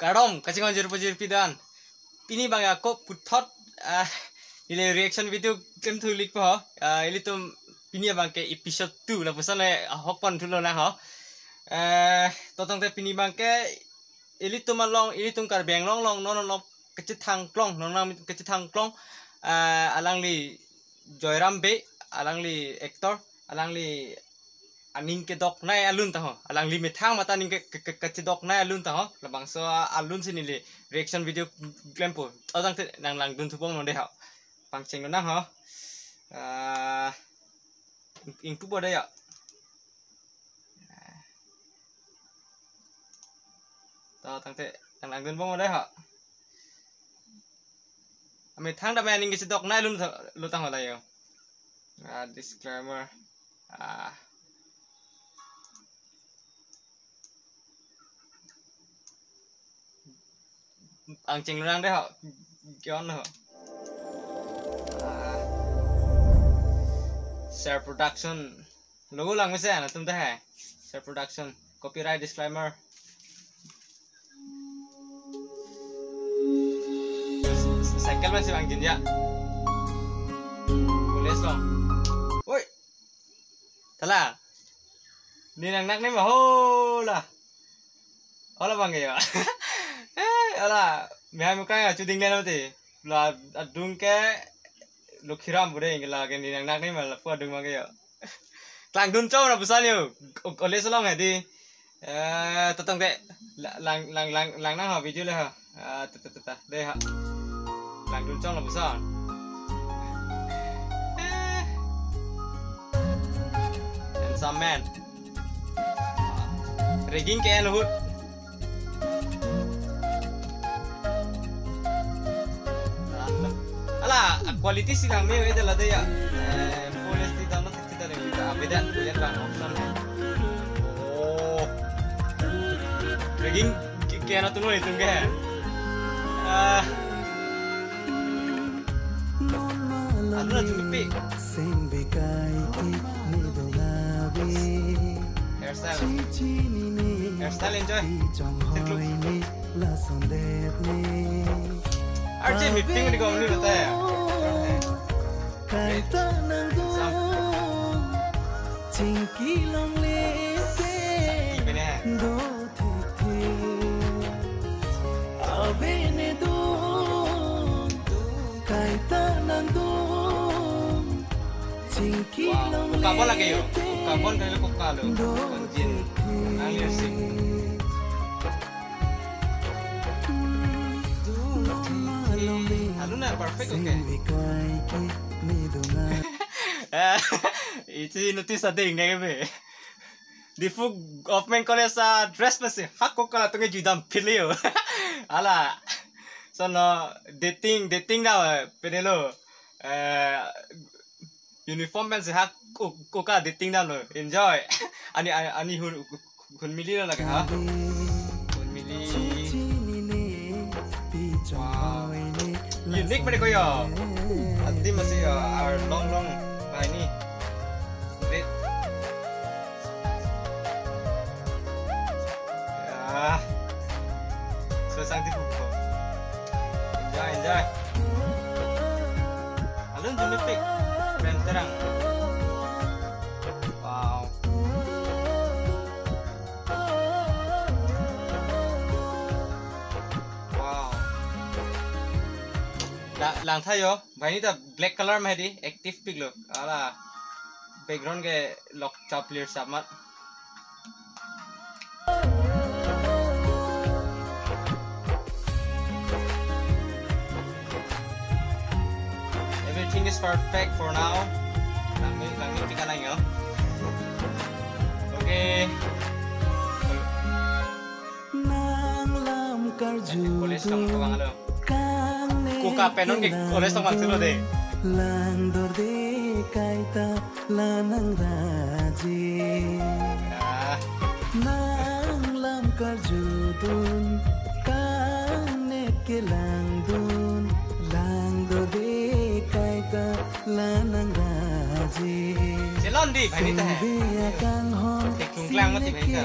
Karong kasih ngajur pidan. Pini bang aku putot ini reaction video kan tulik po ini tuh pini bang ke episode 2 lah pesan hokpan dulu nah ho totong te pini bang ke ini tuh malong ini tuh karbeng long non kecil tangklong non kecil tangklong alang li Joyram be alang li actor alang li aning ke dok nai alun taho alang li methang mata ning ke dok nai alun taho labang so alun sini li reaction video glempo odang te nang lang dun thupong no de ha pangcheng na ha ing tu boda ya to tang te nang lang dun bong de ha methang da maning ke dok nai alun lu taho la yo disclaimer ang ching lang deh ho kion ho share production logo lang mese na tum hai share production copyright disclaimer cycle masih bang jin ya boleh so oi tala ni nang nak ni mah ho lah hola bang ya ala मैं मुका चुदिंग लेना होते ला अदुंग के लोखिराम बुरे इंगला के निंग नाक नहीं मतलब पुआ दुंग मांगे यो क्लांग दुन चाव ना बुसान यो ओले सलाम है दी ततंग दे lang ना हाँ वीडियो ले हाँ तता दे हाँ lang दुन चाव ना बुसान handsome man rigging के अनहुत quality sih lang nih itu lah deh ya polis di dalam kita nih kita beda lihat bang option oh rigging kayak natu nol itu kan ada lah cuma pik hairstyle enjoy RJ meeting di kau ni betul ya Kai tanang do Cingki long lete Do tete Abene do Kai tanang do Cingki long lete Kapon lagi yo Kapon kaya kokalo Konjin Anglir sing Aluna perfect okay itu notice ada yang nege di fug offman college sa dress masih hak kok kalau tunggu judam pilih ala so no dating dah pedelo uniform masih hak kok dating dah lo enjoy ani hun mili lo lagi ha hun mili wow unik mereka yo nanti masih long nah ini red ya susah dibuka enjoy alun cuma pik brand terang wow lang thayo bhai ni ta black color में दी active pic look ala background के lock chop clear samat everything is perfect for now lang ni pikan lang yo okay nang lam karju polis kamu kawang alo kuka penon ke polis tong maksud deh lang dorde kaita lanang raji nang lam karju dun kane ke lang dorde kaita lanang raji celon di bhai ni ta hai kung klang mati bhai ta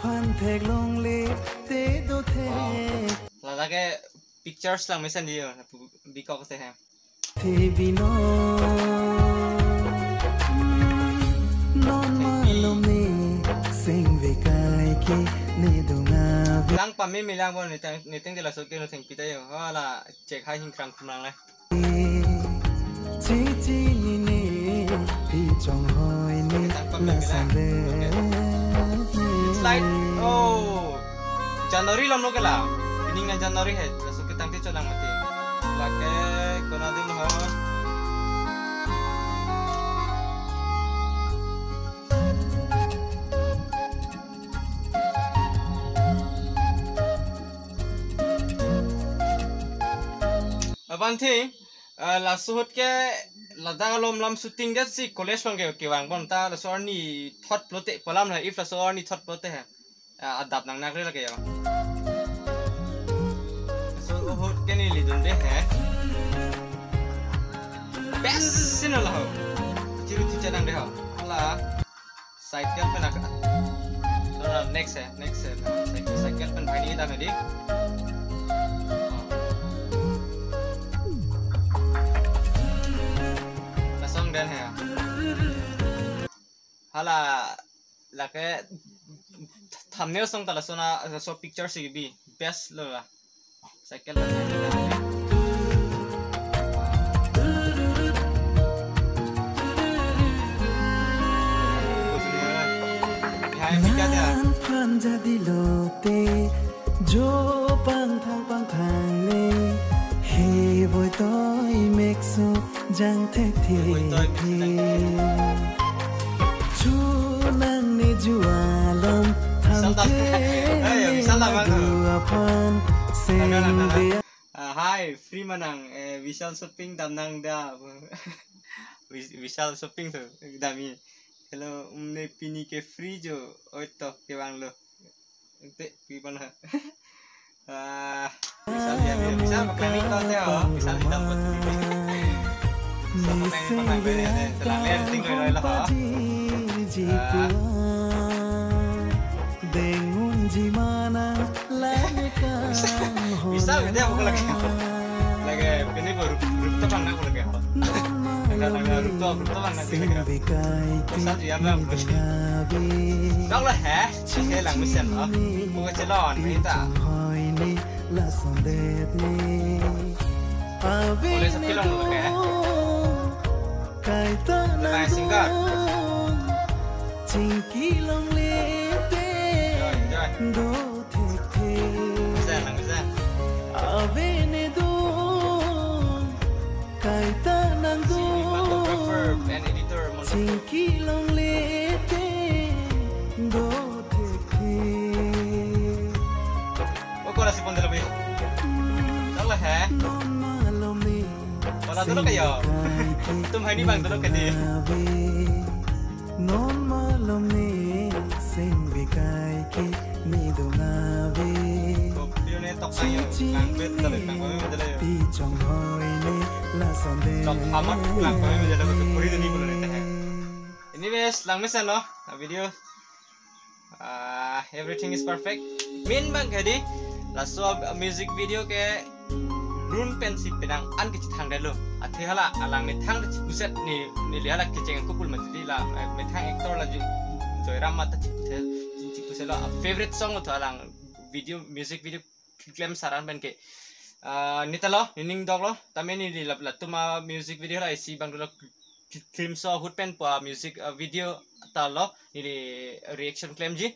fan thek long le te do the là cái pictures lang mesan dia bikok se ha the bino non malum ne sing ve kai ke ne do nga lang pa mi lang bon ni teng de la so ke no theng pita yo la check hai hing krang kumlang le chi chi ni ne pi chong hoi ne la san de it's like oh January lam lo ke la beginning ng January he so ke tang ti cho lang mati la ke kona din ho One thing, la suhut ke ladang alom lam shooting that si college long ke wang bon ta la so ni thot plote polam la if la so ni thot plote ha adap nang nak le ke yo so hut ke ni li dun de ha best sin la ho chiru chi chanang de ho la side ke pen ak so next side ke pen bhai ni ta me di dan ha hala la ke thumbnail song ta la sona so picture si bi best lo la cycle la kan jadi lote jo pang thang ne he voi toi mek so jang thek thi chu nang ne jualom tham the hi free manang visual shopping damnang da visual shopping tu dami hello umne pini ke free jo oi to ke bang lo te pi pan ha bisa planning kau teo bisa kita buat bisa kita aku lagi ini baru rooftop lang aku lagi agak rooftop lang nanti bisa dia bang dong lah saya lang mesin loh bukan celon kita boleh sepilong loh kayak lebih singkat bisa nang bisa cinematographer and editor kok nasi pun lebih dong lah wala dulu kayo tum hai ni bang dulu ke dia non malum ne sing be kai ke ni do na ve video ne tok ayo kang bet dale kang me dale pi chong hoi ne la son de tok hamat kang me dale ko puri ni bulu ne anyways lang mesan lo video everything is perfect min bang kadi la so music video ke run pensi penang an ke thang dalo athi hala alang me thang de buset ni le hala ke cheng ko pul mati la me thang actor la joyram mata chi pusela favorite song to alang video music video claim saran ben ke nitalo ning dog lo tameni ni la tuma music video la isi bang lo claim so hut pen pa music video ta lo ni reaction claim ji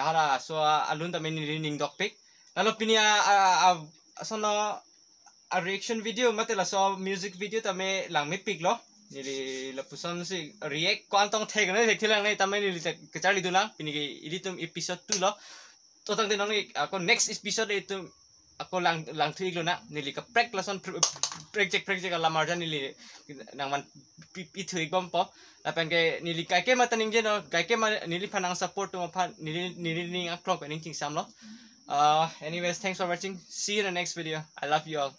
hala so alun tameni ning dog pic lalu pinia sono a reaction video mate la so music video tame lang me pic lo ni la puson si react kwantong thek ne thek thilang nei tame ni ke charli dulang pini ke editum episode 2 lo to tang denong ni ako next episode itu ako lang thuig lo na nili ka prek la son project la marjan nili nang man pi thuig bom po la pen ke nili kai ke mataning je no kai ke nili phanang support to phan nili ning aklok ning ting sam lo anyways thanks for watching see you in the next video I love you all